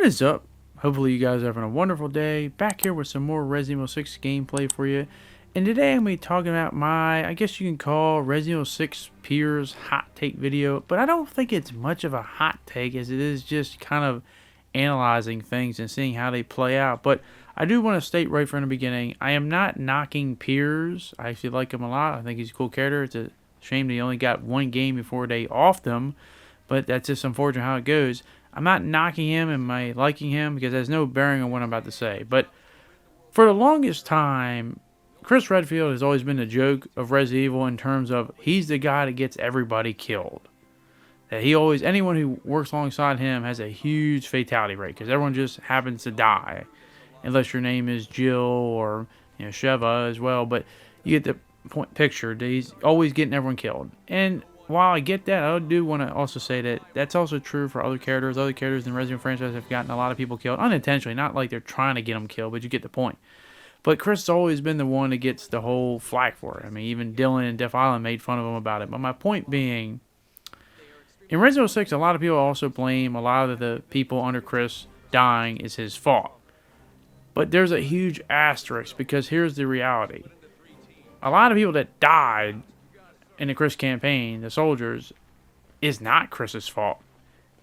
What is up? Hopefully you guys are having a wonderful day. Back here with some more Resident Evil 6 gameplay for you. And today I'm going to be talking about my, I guess you can call Resident Evil 6 Piers hot take video. But I don't think it's much of a hot take as it is just kind of analyzing things and seeing how they play out. But I do want to state right from the beginning, I am not knocking Piers. I actually like him a lot. I think he's a cool character. It's a shame that he only got one game before they offed him. But that's just unfortunate how it goes. I'm not knocking him and my liking him because there's no bearing on what I'm about to say. But for the longest time, Chris Redfield has always been the joke of Resident Evil in terms of he's the guy that gets everybody killed. That he always, anyone who works alongside him has a huge fatality rate because everyone just happens to die. Unless your name is Jill or Sheva as well. But you get the picture. He's always getting everyone killed. And while I get that, I do want to also say that that's also true for other characters. Other characters in the Resident Evil franchise have gotten a lot of people killed unintentionally, not like they're trying to get them killed, but you get the point. But Chris has always been the one that gets the whole flack for it. I mean, even Dylan and Death Island made fun of him about it. But my point being, in Resident Evil 6, a lot of people also blame a lot of the people under Chris dying is his fault. But there's a huge asterisk because here's the reality. A lot of people that died in the Chris campaign, the soldiers, is not Chris's fault.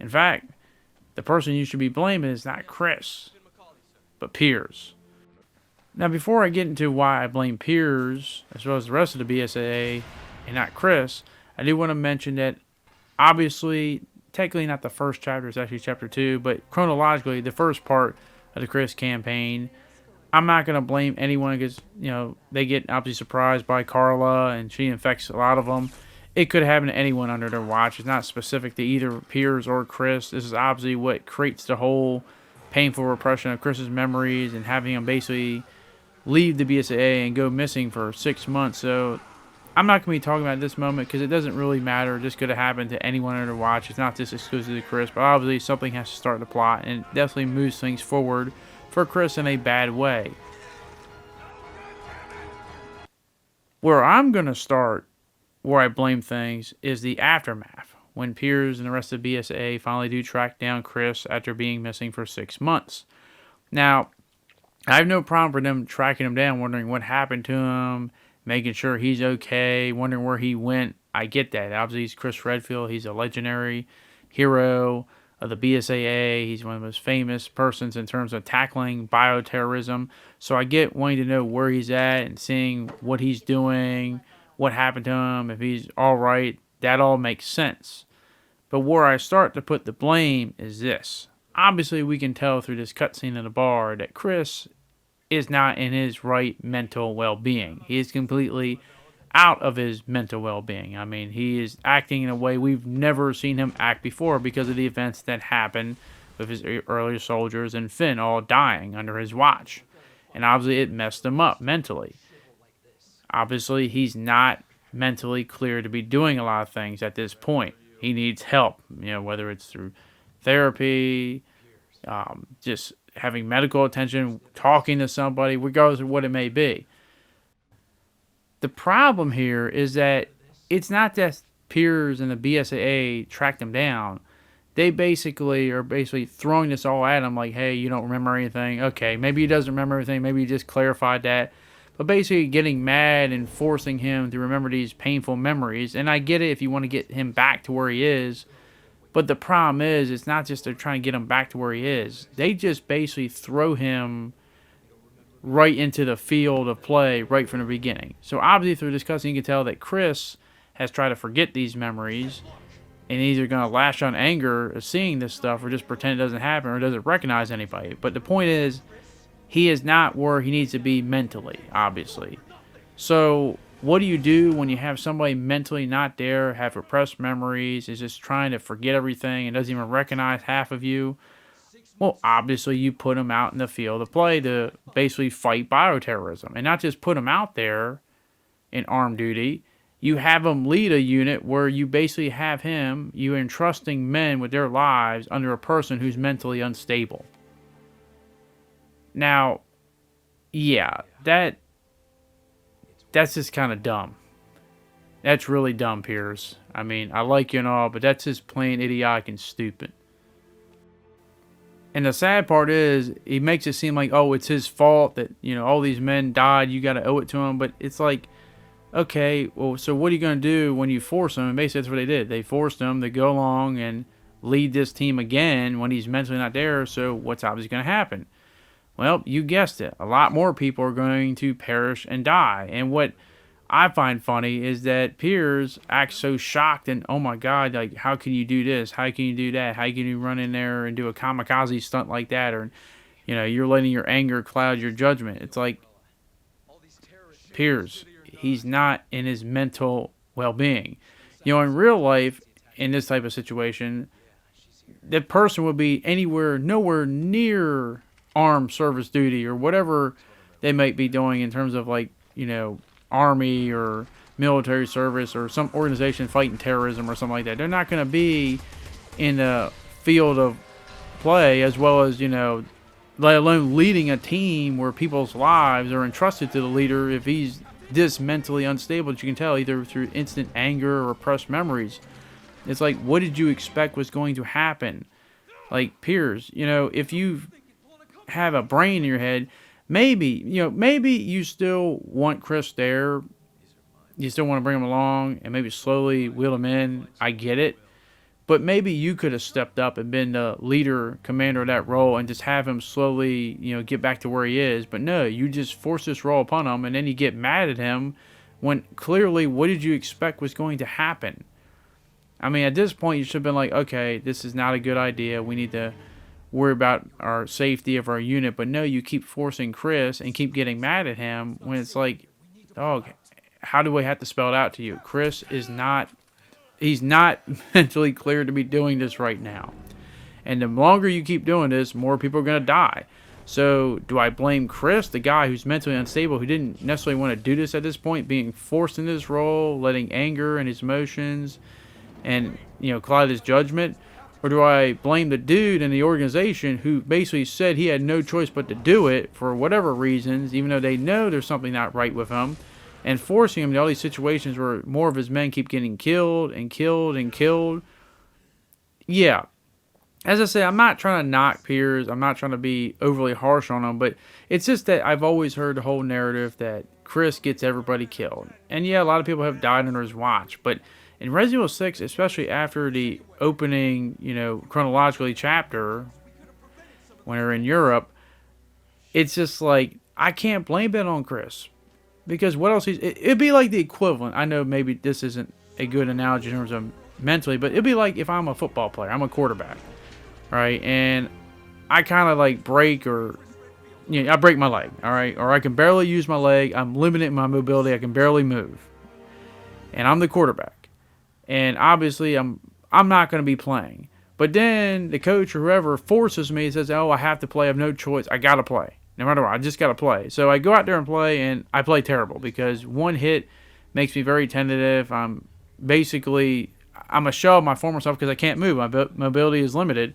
In fact, the person you should be blaming is not Chris, but Piers. Now, before I get into why I blame Piers, as well as the rest of the BSAA, and not Chris, I do want to mention that, obviously, technically not the first chapter, it's actually chapter 2, but chronologically, the first part of the Chris campaign, I'm not going to blame anyone because, they get obviously surprised by Carla and she infects a lot of them. It could happen to anyone under their watch. It's not specific to either Piers or Chris. This is obviously what creates the whole painful repression of Chris's memories and having him basically leave the BSAA and go missing for 6 months. So I'm not going to be talking about it at this moment because it doesn't really matter. This could have happened to anyone under their watch. It's not just exclusive to Chris, but obviously something has to start the plot and it definitely moves things forward for Chris in a bad way. Where I'm going to start, where I blame things, is the aftermath. When Piers and the rest of the BSAA finally do track down Chris after being missing for 6 months. Now, I have no problem for them tracking him down, wondering what happened to him, making sure he's okay, wondering where he went. I get that. Obviously, he's Chris Redfield. He's a legendary hero of the BSAA. He's one of the most famous persons in terms of tackling bioterrorism. So I get wanting to know where he's at and seeing what he's doing, what happened to him, if he's all right. That all makes sense. But where I start to put the blame is this. Obviously, we can tell through this cutscene in the bar that Chris is not in his right mental well-being. He is completely out of his mental well-being. I mean, he is acting in a way we've never seen him act before because of the events that happened with his earlier soldiers and Finn all dying under his watch. And obviously it messed him up mentally. Obviously he's not mentally clear to be doing a lot of things at this point. He needs help, whether it's through therapy, just having medical attention, talking to somebody, regardless of what it may be. The problem here is that it's not that Piers and the BSAA tracked him down. They basically are throwing this all at him like, hey, you don't remember anything. Okay, maybe he doesn't remember everything. Maybe he just clarified that. But basically getting mad and forcing him to remember these painful memories. And I get it if you want to get him back to where he is. But the problem is, it's not just they're trying to get him back to where he is. They just basically throw him right into the field of play right from the beginning. So obviously through this cutscene you can tell that Chris has tried to forget these memories and he's either going to lash on anger of seeing this stuff or just pretend it doesn't happen or doesn't recognize anybody. But the point is, he is not where he needs to be mentally, obviously. So what do you do when you have somebody mentally not there, have repressed memories, is just trying to forget everything and doesn't even recognize half of you? Well, obviously, you put him out in the field of play to basically fight bioterrorism. And not just put him out there in armed duty. You have him lead a unit where you basically have him, you entrusting men with their lives under a person who's mentally unstable. Now, yeah, that's just kind of dumb. That's really dumb, Piers. I mean, I like you and all, but that's just plain idiotic and stupid. And the sad part is, he makes it seem like, oh, it's his fault that, all these men died. You got to owe it to him. But it's like, okay, well, so what are you going to do when you force him? And basically, that's what they did. They forced him to go along and lead this team again when he's mentally not there. So what's obviously going to happen? Well, you guessed it. A lot more people are going to perish and die. And what I find funny is that Piers acts so shocked and, oh my God, like, how can you do this? How can you do that? How can you run in there and do a kamikaze stunt like that? Or, you're letting your anger cloud your judgment. It's like, Piers, he's not in his mental well-being. In real life, in this type of situation, the person would be nowhere near armed service duty or whatever they might be doing in terms of, like, army or military service or some organization fighting terrorism or something like that. They're not going to be in the field of play as well as, let alone leading a team where people's lives are entrusted to the leader if he's this mentally unstable that you can tell either through instant anger or repressed memories. It's like, what did you expect was going to happen? Like, Piers, if you have a brain in your head, maybe you still want Chris there. You still want to bring him along and maybe slowly wheel him in. I get it. But maybe you could have stepped up and been the leader, commander of that role and just have him slowly, get back to where he is. But no, you just force this role upon him and then you get mad at him when clearly what did you expect was going to happen? I mean, at this point, you should have been like, okay, this is not a good idea. We need to worry about our safety of our unit. But no, you keep forcing Chris and keep getting mad at him when it's like, dog, how do we have to spell it out to you? Chris is not, he's not mentally clear to be doing this right now. And the longer you keep doing this, more people are going to die. So do I blame Chris, the guy who's mentally unstable, who didn't necessarily want to do this at this point, being forced into this role, letting anger and his emotions and, cloud his judgment? Or do I blame the dude in the organization who basically said he had no choice but to do it for whatever reasons, even though they know there's something not right with him, and forcing him to all these situations where more of his men keep getting killed and killed and killed? Yeah. As I say, I'm not trying to knock Piers. I'm not trying to be overly harsh on him, but it's just that I've always heard the whole narrative that Chris gets everybody killed. And yeah, a lot of people have died under his watch, but in Resident Evil 6, especially after the opening, chronologically chapter, when they're in Europe, it's just like, I can't blame it on Chris. Because what else it'd be like the equivalent. I know maybe this isn't a good analogy in terms of mentally, but it'd be like if I'm a football player, I'm a quarterback, right? And I kind of like break I break my leg, all right? Or I can barely use my leg. I'm limited in my mobility. I can barely move. And I'm the quarterback. And obviously, I'm not going to be playing. But then the coach or whoever forces me and says, oh, I have to play. I have no choice. I got to play. No matter what, I just got to play. So I go out there and play, and I play terrible because one hit makes me very tentative. I'm a shell of my former self because I can't move. My mobility is limited.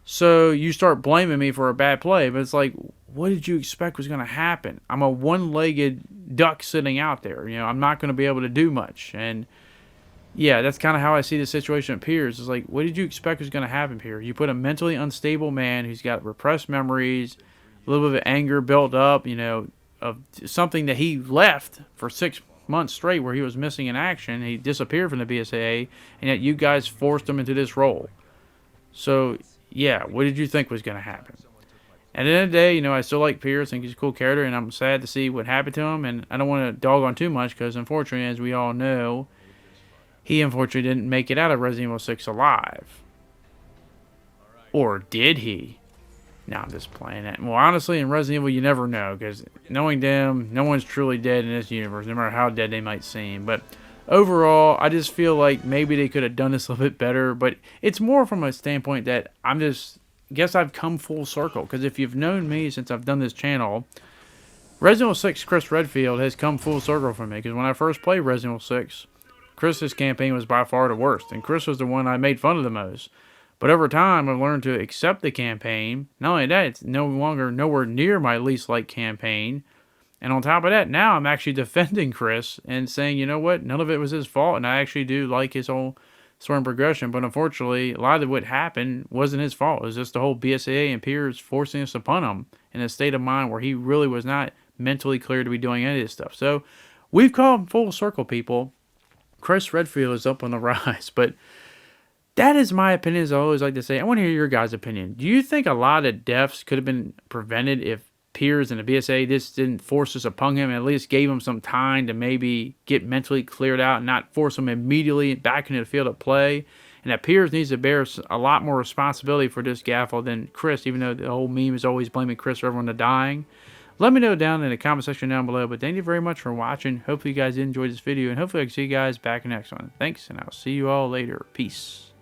So you start blaming me for a bad play. But it's like, what did you expect was going to happen? I'm a one-legged duck sitting out there. I'm not going to be able to do much. And yeah, that's kind of how I see the situation at Piers. It's like, what did you expect was going to happen here? You put a mentally unstable man who's got repressed memories, a little bit of anger built up, of something that he left for 6 months straight where he was missing in action. He disappeared from the BSAA, and yet you guys forced him into this role. So, yeah, what did you think was going to happen? At the end of the day, I still like Piers. I think he's a cool character, and I'm sad to see what happened to him. And I don't want to dog on too much because, unfortunately, as we all know, he unfortunately didn't make it out of Resident Evil 6 alive. Or did he? No, I'm just playing that. Well, honestly, in Resident Evil, you never know, because knowing them, no one's truly dead in this universe, no matter how dead they might seem. But overall, I just feel like maybe they could have done this a little bit better, but it's more from a standpoint that guess I've come full circle, because if you've known me since I've done this channel, Resident Evil 6 Chris Redfield has come full circle for me, because when I first played Resident Evil 6, Chris's campaign was by far the worst, and Chris was the one I made fun of the most. But over time, I've learned to accept the campaign. Not only that, it's no longer nowhere near my least liked campaign. And on top of that, now I'm actually defending Chris and saying, you know what, none of it was his fault, and I actually do like his whole story and progression. But unfortunately, a lot of what happened wasn't his fault. It was just the whole BSAA and Piers forcing this upon him in a state of mind where he really was not mentally clear to be doing any of this stuff. So we've come full circle, people. Chris Redfield is up on the rise, but that is my opinion, as I always like to say. I want to hear your guys' opinion. Do you think a lot of deaths could have been prevented if Piers and the BSA just didn't force this upon him and at least gave him some time to maybe get mentally cleared out and not force him immediately back into the field of play? And that Piers needs to bear a lot more responsibility for this gaffle than Chris, even though the whole meme is always blaming Chris for everyone dying. Let me know down in the comment section down below. But thank you very much for watching. Hopefully you guys enjoyed this video, and hopefully I can see you guys back in the next one. Thanks, and I'll see you all later. Peace.